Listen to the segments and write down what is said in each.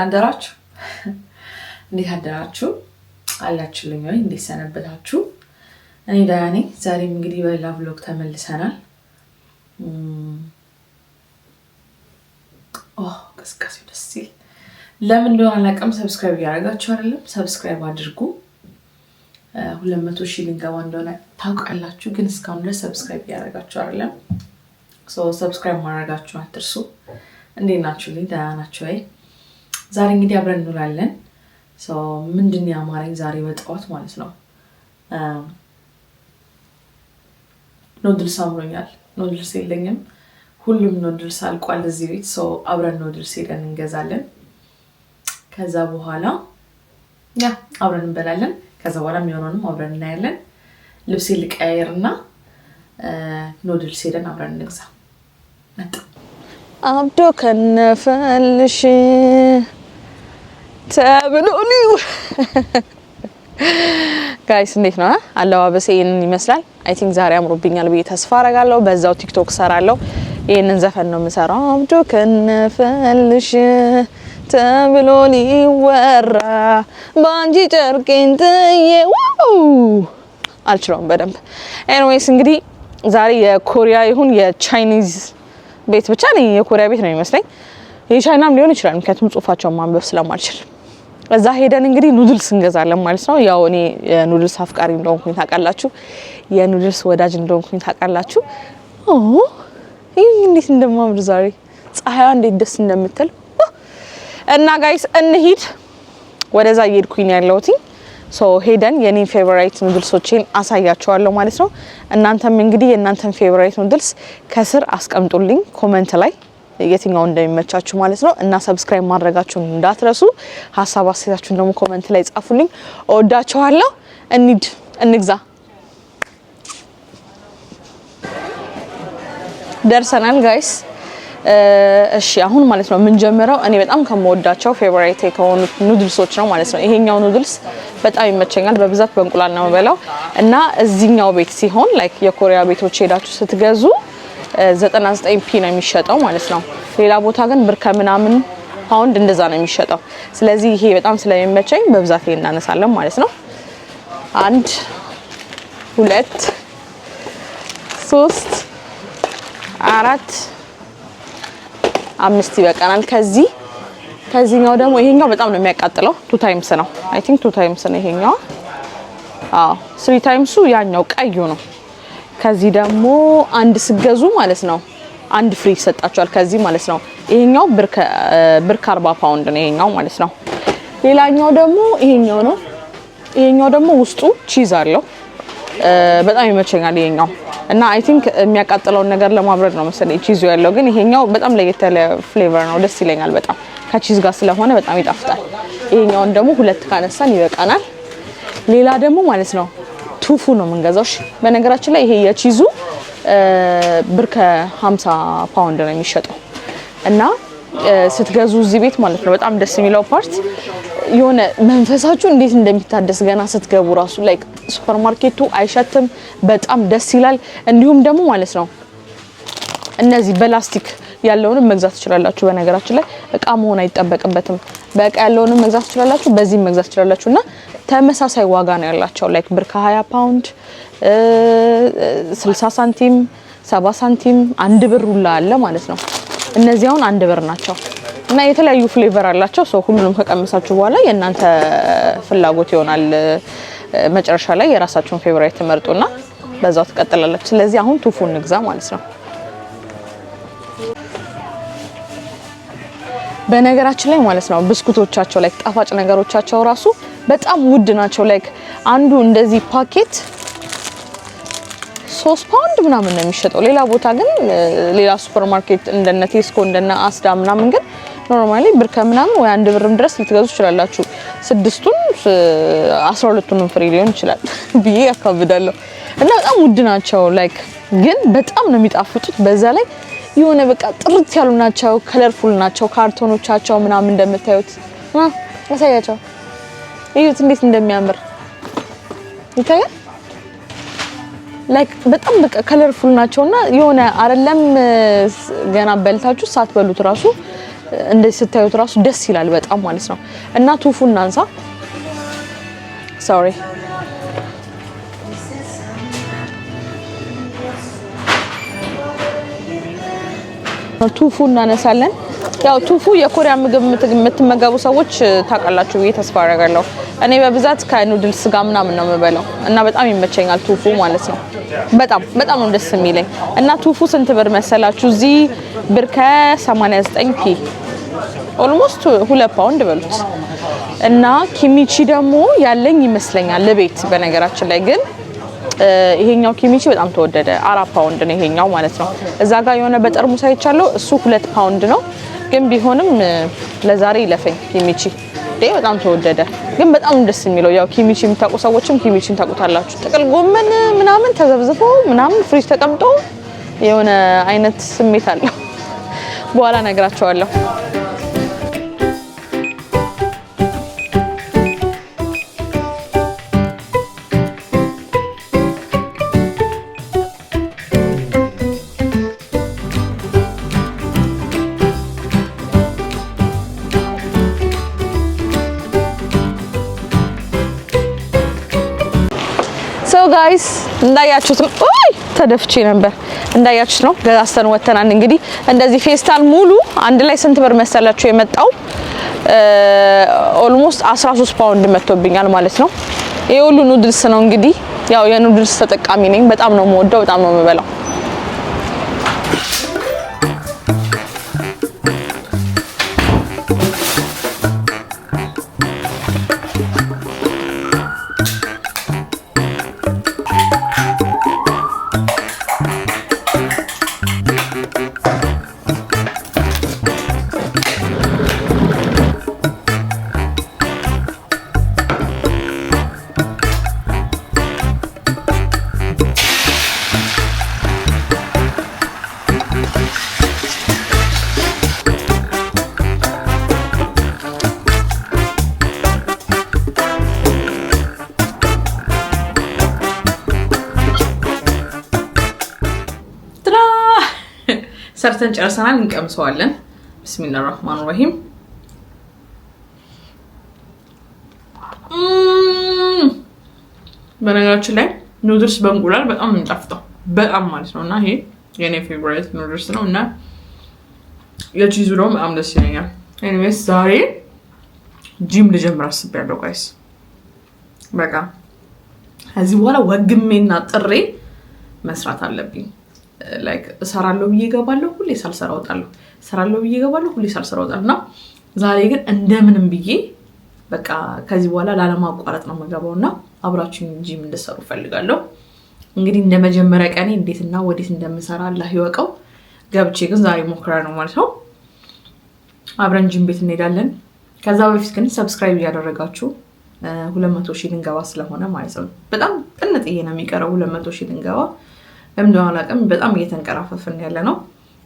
አደራችሁ እንዴት አደራችሁ አላችሁልኝ ወይ እንዴት ሰነበታችሁ እኔ ደህና ነኝ ዛሬም እንግዲህ በሌላ vlog ተመልሰናል ቀስቀስ ደስ ይል ለምን እንደሆነ አላውቅም ሰብስክራይብ ያደርጋችሁ አይደለም ሰብስክራይብ አድርጉ 200 ሺህ ልንገባ እንደሆነ ታውቃላችሁ ግን እስካሁን ድረስ ሰብስክራይብ ያደርጋችሁ አይደለም ሰብስክራይብ ማድረጋችሁ አትርሱ እንዴት ናችሁ ደህና ናችሁ ወይ ዛሬ እንግዲህ አብረን እንውላለን ምንድነው ያማረኝ ዛሬ በጠዋት ማለት ነው ኑድልስ አምሮኛል ኑድልስ የለኝም ሁሉም ኑድልስ አልቋል እዚህ ቤት አብረን ኑድልስ ሄደን እንገዛለን ከዛ በኋላ አብረን እንበላለን ከዛ በኋላ የሚሆነውንም አብረን እናያለን ልብስ ልቀያየርና ኑድልስ ሄደን አብረን እንግዛ አብዶ ከነፈልሽ ተብሎኒው ጋይስ እንዴት ነው አለባበሴ ይሄንን ይመስላል አይ ቲንክ ዛሬ አምሮብኛል ብዬ ተስፋ አደርጋለሁ በዛው ቲክቶክ ሰራለሁ ይሄንን ዘፈን ነው የምሰራው አብዶ ከነፈልሽ ተብሎኒ ወራ ባንጂ ጨርቄን ጥዬ አልችለውም በደንብ ኤኒዌይስ እንግዲህ ዛሬ የኮሪያ ይሁን የቻይኒዝ ቤት ብቻ ነው የኮሪያ ቤት ነው የሚመስለኝ የቻይናም ሊሆን ይችላል ምክንያቱም ጽሁፋቸውን ማንበብ ስለማልችል እዛ ሄደን እንግዲህ ኑድልስ እንገዛለን ማለት ነው ያው እኔ ኑድልስ አፍቃሪ እንደሆንኩኝ ታውቃላችሁ የኑድልስ ወዳጅ እንደሆንኩኝ ታውቃላችሁ ይሄ እንዴት እንደማምር ዛሬ ፀሐይዋ እንዴት ደስ እንደምትል እና ጋይስ እንሂድ ወደዛ እየሄድኩኝ ያለሁት ሄደን የኔ ፌቨራይት ኑድልሶችን አሳያችኋለሁ ማለት ነው እናንተም እንግዲህ የእናንተን ፌቨራይት ኑድልስ ከስር አስቀምጡልኝ ኮሜንት ላይ የትኛው እንደሚመቻችሁ ማለት ነው እና ሰብስክራይብ ማድረጋችሁን እንዳትረሱ ሐሳብ አስተያየታችሁን ደግሞ ኮሜንት ላይ ጻፉልኝ እወዳችኋለሁ እንሂድ እንግዛ ደርሰናል ጋይስ እሺ አሁን ማለት ነው ምን ጀመረው እኔ በጣም ከመወዳቸው ፌቨራይት ከሆኑ ኑድልሶች ነው ማለት ነው ይሄኛው ኑድልስ በጣም ይመቸኛል በብዛት በእንቁላል ነው የምበላው እና እዚህኛው ቤት ሲሆን ላይክ የኮሪያ ቤቶች ሄዳችሁ ስትገዙ 99 ፒ ነው የሚሸጠው ማለት ነው ሌላ ቦታ ግን ብር ከምናምን ፓውንድ እንደዛ ነው የሚሸጠው ስለዚህ ይሄ በጣም ስለሚመቸኝ በብዛት እናነሳለን ማለት ነው 1 2 3 4 5 ይበቃናል ከዚህኛው ደግሞ ይሄኛው በጣም ነው የሚያቃጥለው 2 ታይምስ ነው አይ ቲንክ 2 ታይምስ ነው ይሄኛው 3 ታይምሱ ያኛው ቀዩ ነው ከዚህ ደግሞ አንድ ስገዙ ማለት ነው አንድ ፍሪ ይሰጣችኋል ከዚህ ማለት ነው ይሄኛው ብር 40 ፓውንድ ነው ይሄኛው ማለት ነው ሌላኛው ደግሞ ይሄኛው ነው ይሄኛው ደግሞ ውስጡ ቺዝ አለው በጣም ይመቸኛል ይሄኛው እና አይ ቲንክ የሚያቃጥለውን ነገር ለማብረድ ነው መሰለኝ ቺዙ ያለው ግን ይሄኛው በጣም ለየት ያለ ፍሌቨር ነው ደስ ይለኛል በጣም ከቺዝ ጋር ስለሆነ በጣም ይጣፍጣል ይሄኛውን ደግሞ ሁለት ካነሳን ይበቃናል ሌላ ደግሞ ማለት ነው ቱፉ ነው መንገዛውሽ በነገራችን ላይ ይሄ የቺዙ ብር ከ50 ፓውንድ ነው የሚሸጠው እና ስትገዙ እዚህ ቤት ማለት ነው በጣም ደስ የሚለው ፓርት የሆነ መንፈሳችሁ እንዴት እንደሚታደስ ገና ስትገቡ ራሱ ላይክ ሱፐርማርኬቱ አይሸትም በጣም ደስ ይላል እንዲሁም ደግሞ ማለት ነው እነዚህ በላስቲክ ያለውን መግዛት ትችላላችሁ በነገራችን ላይ እቃ መሆን አይጠበቅበትም በቃ ያለውን መግዛት ትችላላችሁ በዚህ መግዛት ትችላላችሁና ተመሳሳይ ዋጋ ነው ያላቸው ላይክ ብር ከ20 ፓውንድ 60 ሳንቲም 70 ሳንቲም 1 ብር ሁላ አለ ማለት ነው እነዚህ አሁን 1 ብር ናቸው እና የተለያዩ ፍሌቨር አላቸው ሁሉንም ከቀመሳችሁ በኋላ የእናንተ ፍላጎት ይሆናል መጨረሻ ላይ የራሳችሁን ፌቨራይት ተመርጡና በዛው ትቀጥላለች። ስለዚህ አሁን ቱፉን እንግዛ ማለት ነው። በነገራችን ላይ ማለት ነው ብስኩቶቻቸው ላይ ጣፋጭ ነገሮቻቸው ራሱ በጣም ውድ ናቸው። ላይክ አንዱ እንደዚህ ፓኬት 3 ፓውንድ ምናምን ነው የሚሸጠው። ሌላ ቦታ ግን ሌላ ሱፐርማርኬት እንደነ ቴስኮ እንደነ አስዳ ምናምን ግን ኖርማሊ ብር ከምናምን ወይ 1 ብርም ድረስ ልትገዙ ይችላልላችሁ። 6ቱን 12ቱንም ፍሪ ሊሆን ይችላል ብዬ ያካብዳለሁ። እና በጣም ውድ ናቸው። ላይክ ግን በጣም ነው የሚጣፍጡት። በዛ ላይ የሆነ በቃ ጥርት ያሉ ናቸው፣ ከለርፉል ናቸው። ካርቶኖቻቸው ምናምን እንደምታዩት አሳያቸው። እዩት እንዴት እንደሚያምር ይታያል። ላይክ በጣም በቃ ከለርፉል ናቸውና የሆነ አይደለም ገና በልታችሁ ሳትበሉት ራሱ እንደዚህ ስታዩት ራሱ ደስ ይላል በጣም ማለት ነው። እና ቱፉን እናንሳ። ሶሪ ቱፉ እናነሳለን። ያው ቱፉ የኮሪያ ምግብ የምትመገቡ ሰዎች ታውቃላችሁ ብዬ ተስፋ አደርጋለሁ። እኔ በብዛት ከኑድልስ ጋር ምናምን ነው የምበላው እና በጣም ይመቸኛል ቱፉ ማለት ነው። በጣም ነው ደስ የሚለኝ። እና ቱፉ ስንት ብር መሰላችሁ? እዚህ ብር ከ89 ፒ ኦልሞስት 2 ፓውንድ በሉት። እና ኪሚቺ ደግሞ ያለኝ ይመስለኛል ለቤት በነገራችን ላይ ግን ይሄኛው ኪሚቺ በጣም ተወደደ። 4 ፓውንድ ነው ይሄኛው ማለት ነው። እዛ ጋር የሆነ በጠርሙስ አይቻለሁ እሱ 2 ፓውንድ ነው። ግን ቢሆንም ለዛሬ ይለፈኝ ኪሚቺ በጣም ተወደደ። ግን በጣም ደስ የሚለው ያው ኪሚቺ የምታውቁ ሰዎችም ኪሚቺን ታውቁታላችሁ። ጥቅል ጎመን ምናምን ተዘብዝፎ ምናምን ፍሪጅ ተቀምጦ የሆነ አይነት ስሜት አለው። በኋላ ነግራቸዋለሁ። ጋይስ እንዳያችሁት ነው። ኦይ ተደፍቼ ነበር። እንዳያችሁት ነው ገዛስተን ወተናል። እንግዲህ እንደዚህ ፌስታል ሙሉ አንድ ላይ ስንት ብር መሰላችሁ የመጣው? ኦልሞስት 13 ፓውንድ መጥቶብኛል ማለት ነው። ይሄ ሁሉ ኑድልስ ነው። እንግዲህ ያው የኑድልስ ተጠቃሚ ነኝ። በጣም ነው የምወደው፣ በጣም ነው የምበላው። ሰርተን ጨርሰናል። እንቀምሰዋለን። ቢስሚላሂር ረህማኒር ረሂም። በነገራችን ላይ ኑድልስ በእንቁላል በጣም የሚጣፍጠው በጣም ማለት ነው። እና ይሄ የኔ ፌቨራይት ኑድልስ ነው እና የቺዙ ደግሞ በጣም ደስ ይለኛል። ኤኒዌይስ ዛሬ ጂም ልጀምር አስቤያለሁ ጋይስ። በቃ ከዚህ በኋላ ወግሜና ጥሬ መስራት አለብኝ። ላይክ እሰራለሁ ብዬ እገባለሁ፣ ሁሌ ሳልሰራ እወጣለሁ። እሰራለሁ ብዬ እገባለሁ፣ ሁሌ ሳልሰራ እወጣለሁ። እና ዛሬ ግን እንደምንም ብዬ በቃ ከዚህ በኋላ ላለማቋረጥ ነው የምገባውና አብራችሁኝ ጂም እንድሰሩ ፈልጋለሁ። እንግዲህ እንደ መጀመሪያ ቀኔ እንዴትና ወዴት እንደምሰራ አላህ ይወቀው። ገብቼ ግን ዛሬ ሞክራለሁ ማለት ነው። አብረን ጂም ቤት እንሄዳለን። ከዛ በፊት ግን ሰብስክራይብ እያደረጋችሁ 200 ሺህ ልንገባ ስለሆነ ማለት ነው። በጣም ጥንጥዬ ነው የሚቀረው 200 ሺህ ልንገባ። ለምንድነው አላውቅም፣ በጣም እየተንቀራፈፍን ያለ ነው።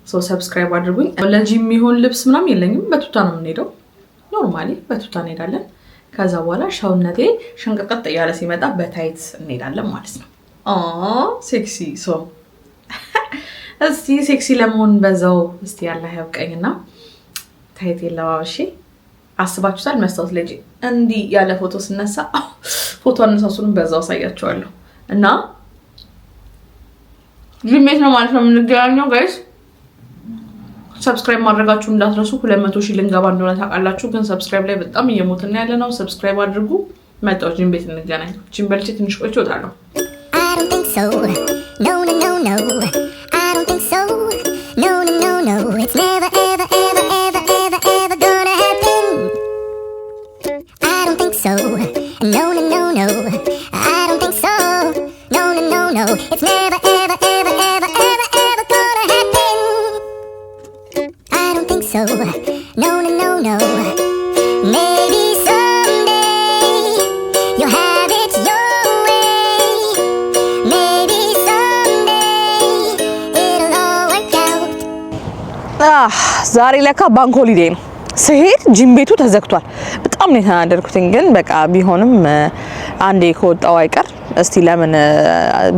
ሶ ሰብስክራይብ አድርጉኝ። ለጂም የሚሆን ልብስ ምናምን የለኝም፣ በቱታ ነው የምንሄደው። ኖርማሊ በቱታ እንሄዳለን። ከዛ በኋላ ሻውነቴ ሸንቀቀጥ እያለ ሲመጣ በታይት እንሄዳለን ማለት ነው። ሴክሲ ሶ እስቲ ሴክሲ ለመሆን በዛው እስቲ ያላህ ያብቀኝና ታይት የለባበሽ አስባችሁታል? መስታወት ልጅ እንዲህ ያለ ፎቶ ስነሳ ፎቶ አነሳሱን በዛው አሳያችኋለሁ። እና ጂሜት ነው ማለት ነው የምንገናኘው ጋይስ። ሰብስክራይብ ማድረጋችሁ እንዳትረሱ። 200 ሺህ ልንገባ እንደሆነ ታውቃላችሁ፣ ግን ሰብስክራይብ ላይ በጣም እየሞትን ያለ ነው። ሰብስክራይብ አድርጉ። መጣው ጂም ቤት እንገናኝ። ጂም በልቼ ትንሽ ቆይቼ እወጣለሁ። so. No, no, no, no. I don't think so. No, no, no, no. It's never, ever, ever, ever, ever, ever gonna happen. I don't think so. No, no, no, no. I don't think so. No, no, no, no. It's never, ever, ever, ever, ever, ever gonna happen. I don't think so. No, no, no, no. Maybe someday you'll have it your way. Maybe someday it'll all work out. ዛሬ ለካ ባንክ ሆሊዴይ ነው። ስሄድ ጂም ቤቱ ተዘግቷል። በጣም ነው የተናደድኩት። ግን በቃ ቢሆንም አንዴ ከወጣው አይቀር እስቲ ለምን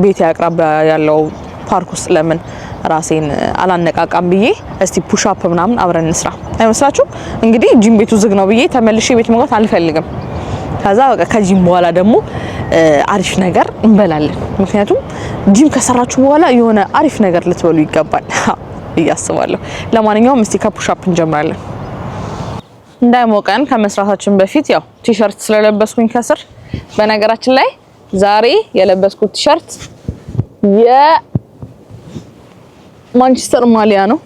ቤት ያቅራቢያ ያለው ፓርክ ውስጥ ለምን ራሴን አላነቃቃም ብዬ እስቲ ፑሽ አፕ ምናምን አብረን እንስራ። አይመስላችሁ? እንግዲህ ጂም ቤቱ ዝግ ነው ብዬ ተመልሼ ቤት መግባት አልፈልግም። ከዛ በቃ ከጂም በኋላ ደግሞ አሪፍ ነገር እንበላለን። ምክንያቱም ጂም ከሰራችሁ በኋላ የሆነ አሪፍ ነገር ልትበሉ ይገባል እያስባለሁ። ለማንኛውም እስቲ ከፑሽ አፕ እንጀምራለን። እንዳይሞቀን ከመስራታችን በፊት ያው ቲሸርት ስለለበስኩኝ ከስር በነገራችን ላይ ዛሬ የለበስኩት ቲሸርት የማንቸስተር ማሊያ ነው።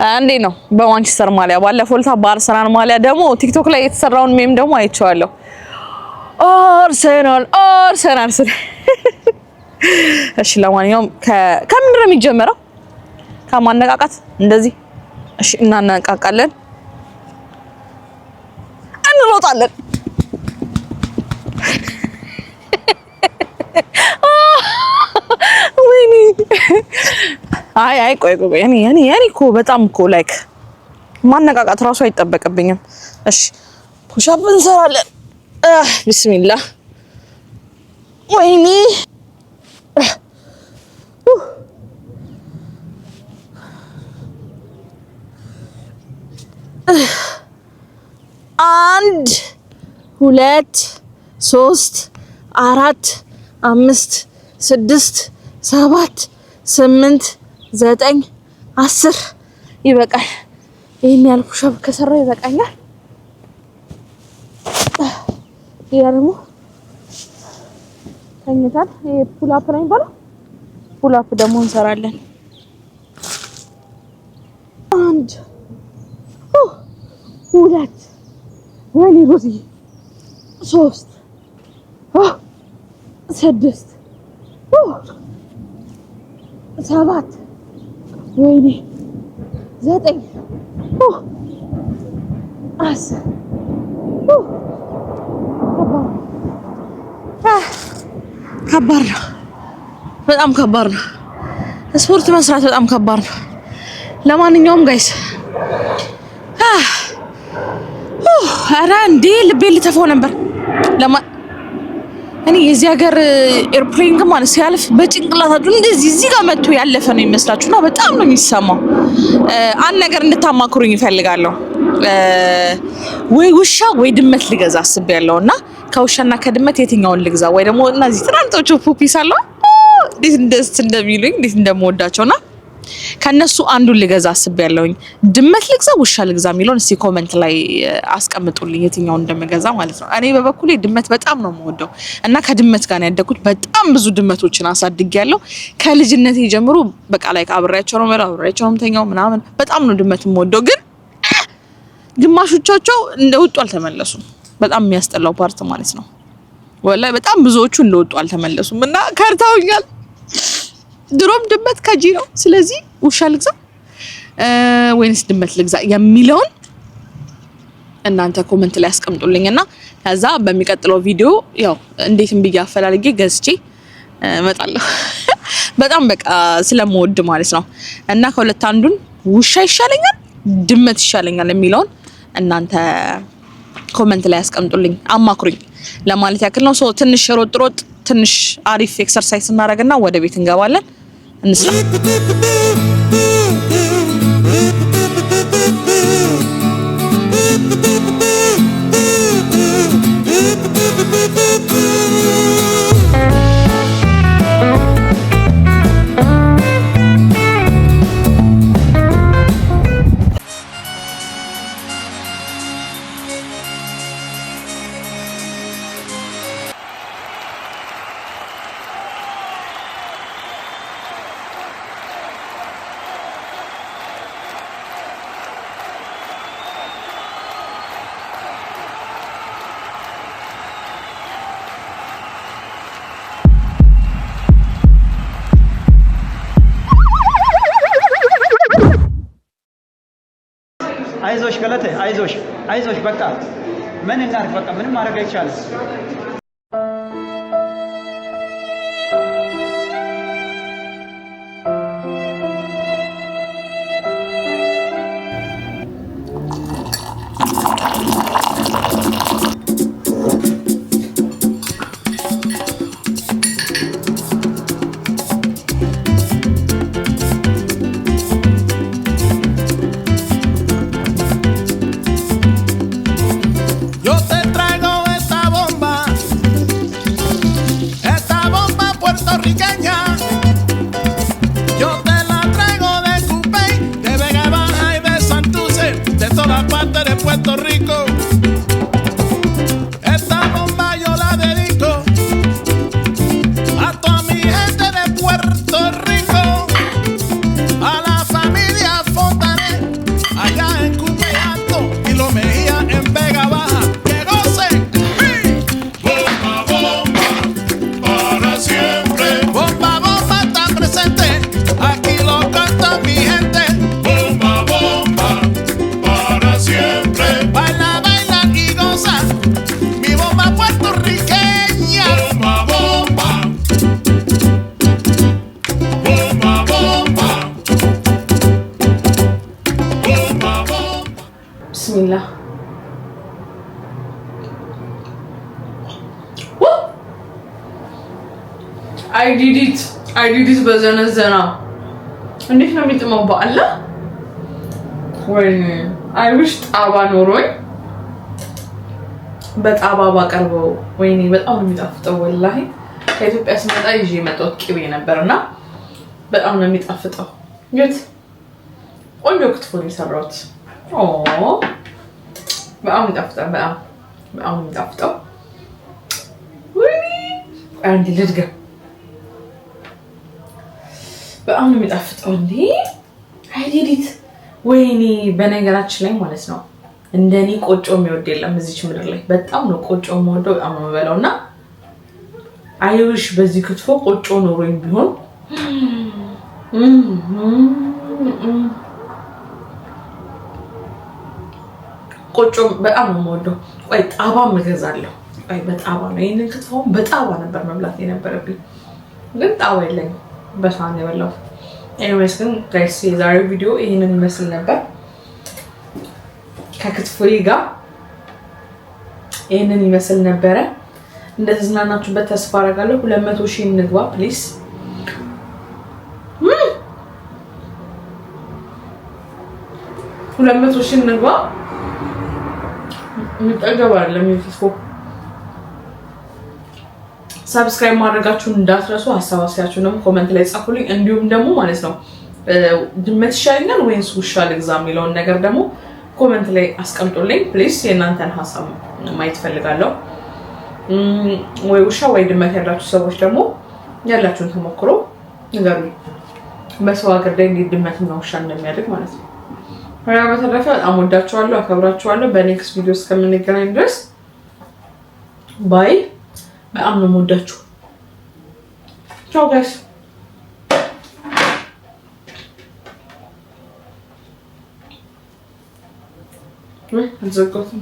አንዴ ነው በማንቸስተር ማሊያ። ባለፈው ለታ በአርሰናል ማሊያ ደግሞ ቲክቶክ ላይ የተሰራውን ሜም ደግሞ አይቼዋለሁ። አርሰናል ስለ እሺ፣ ለማንኛውም ከምንድን ነው የሚጀመረው? ከማነቃቃት እንደዚህ። እሺ፣ እናነቃቃለን፣ እንሮጣለን። ወይኔ አይ ቆይ ያኔ እኮ በጣም እኮ ላይክ ማነቃቃት ራሱ አይጠበቅብኝም። እሺ፣ ፑሽ አፕ እንሰራለን። ቢስሚላህ ወይኔ አንድ 2 3 4 5 6 7 8 9 10 ይበቃል። ይሄን ያህል ፑሽ አፕ ከሰራው ይበቃኛል። ይሄ ደግሞ ተኝታል። ይሄ ፑል አፕ ነው የሚባለው። ፑል አፕ ደግሞ እንሰራለን። 1 2 ወይኔ ሮዚ 3 6 7 ወይኔ 9 10 ከባድ ነው። በጣም ከባድ ነው። ስፖርት መስራት በጣም ከባድ ነው። ለማንኛውም ጋይስ አራ እንዴ ልቤ ልተፋው ነበር። እኔ የዚህ ሀገር ኤርፕሌን ግን ማለት ሲያልፍ በጭንቅላታችሁ እንደዚህ እዚህ ጋር መጥቶ ያለፈ ነው የሚመስላችሁና በጣም ነው የሚሰማው። አንድ ነገር እንድታማክሩኝ ይፈልጋለሁ። ወይ ውሻ ወይ ድመት ልገዛ አስቤያለሁና ከውሻና ከድመት የትኛውን ልግዛ? ወይ ደግሞ እነዚህ ትናንቶቹ ፑፒስ አሉ እንዴት እንደሚሉኝ እንዴት እንደምወዳቸውና ከነሱ አንዱን ልገዛ አስቤያለሁኝ። ድመት ልግዛ ውሻ ልግዛ የሚለውን እስቲ ኮሜንት ላይ አስቀምጡልኝ የትኛውን እንደምገዛ ማለት ነው። እኔ በበኩሌ ድመት በጣም ነው የምወደው እና ከድመት ጋር ነው ያደኩት። በጣም ብዙ ድመቶችን አሳድጌያለሁ ከልጅነቴ ጀምሮ። በቃ ላይ አብሬያቸው ነው ተኛው ምናምን። በጣም ነው ድመት የምወደው። ግን ግማሾቻቸው እንደወጡ አልተመለሱም። በጣም የሚያስጠላው ፓርት ማለት ነው። ወላሂ በጣም ብዙዎቹ እንደወጡ አልተመለሱም እና ከርታውኛል። ድሮም ድመት ከጂ ነው። ስለዚህ ውሻ ልግዛ ወይንስ ድመት ልግዛ የሚለውን እናንተ ኮሜንት ላይ አስቀምጡልኝና ከዛ በሚቀጥለው ቪዲዮ ያው እንዴትም ብዬ አፈላልጌ ገዝቼ እመጣለሁ። በጣም በቃ ስለምወድ ማለት ነው። እና ከሁለት አንዱን ውሻ ይሻለኛል ድመት ይሻለኛል የሚለውን እናንተ ኮሜንት ላይ አስቀምጡልኝ፣ አማክሩኝ ለማለት ያክል ነው። ትንሽ ሮጥ ትንሽ አሪፍ ኤክሰርሳይዝ እናደርግና ወደ ቤት እንገባለን። እንስራ። አይዞሽ ገለቴ አይዞሽ አይዞሽ በቃ ምን እናድርግ በቃ ምንም ማድረግ አይቻልም። Puerto Rico, esta bomba yo la dedico a toda mi gente de Puerto Rico, a la familia Fontané, allá en Cupe Alto y Lo Mejía en Vega Baja, que gocen. Bomba, bomba, para siempre. Bomba, bomba está presente, aquí lo canta mi gente. Bomba, bomba, para siempre. Baila, baila y goza, mi bomba puertorriqueña. Bomba, bomba, bomba, bomba, bomba, bomba. Bismillah. I did it በዘነዘና እንዴት ነው የሚጥመው? በአላ ወይኔ አይውሽ ጣባ ኖሮኝ በጣባ ባቀርበው ወይኔ በጣም ነው የሚጣፍጠው። ወላሂ ከኢትዮጵያ ስመጣ ይዤ የመጣሁት ቅቤ ነበርና በጣም ነው የሚጣፍጠው። የት ቆንጆ ክትፎ ነው የሰራሁት። በጣም የሚጣፍጠው በጣም የሚጣፍጠው። ወይኔ አንዴ ልድገም። በጣም ነው የሚጣፍጠው እንዴ አይዲት ወይኔ። በነገራችን ላይ ማለት ነው እንደኔ ቆጮ የሚወድ የለም እዚች ምድር ላይ። በጣም ነው ቆጮ የምወደው፣ በጣም ነው የምበላውና አይውሽ በዚህ ክትፎ ቆጮ ኖሮኝ ቢሆን ቆጮ በጣም ነው የምወደው። ቆይ ጣባ እገዛለሁ። ቆይ በጣባ ነው ይሄንን ክትፎ በጣባ ነበር መብላት የነበረብኝ፣ ግን ጣባ የለኝም። በሳህን የበላሁት። ኤኒዌይስ ግን ጋይስ የዛሬው ቪዲዮ ይሄንን ይመስል ነበር። ከክትፎዬ ጋር ይሄንን ይመስል ነበረ። እንደተዝናናችሁበት ተስፋ አደርጋለሁ። 200,000 እንግባ ፕሊዝ። 200,000 እንግባ። ምጠገብ አይደለም ይፍስኮ። ሰብስክራይብ ማድረጋችሁን እንዳትረሱ። ሐሳብ አስተያየታችሁንም ኮሜንት ላይ ጻፉልኝ። እንዲሁም ደግሞ ማለት ነው ድመት ይሻለኛል ወይስ ውሻ ልግዛ የሚለውን ነገር ደግሞ ኮሜንት ላይ አስቀምጡልኝ ፕሊዝ። የእናንተን ሐሳብ ማየት ፈልጋለሁ። ወይ ውሻ ወይ ድመት ያላችሁ ሰዎች ደግሞ ያላችሁን ተሞክሮ ንገሩኝ። በሰው ሀገር ላይ እንዴት ድመትና ውሻ እንደሚያድግ ማለት ነው። በተረፈ በጣም ወዳችኋለሁ፣ አከብራችኋለሁ። በኔክስት ቪዲዮ እስከምንገናኝ ድረስ ባይ። በጣም ነው የምወዳችሁ። ቻው ጋይስ። አልዘጋሁትም።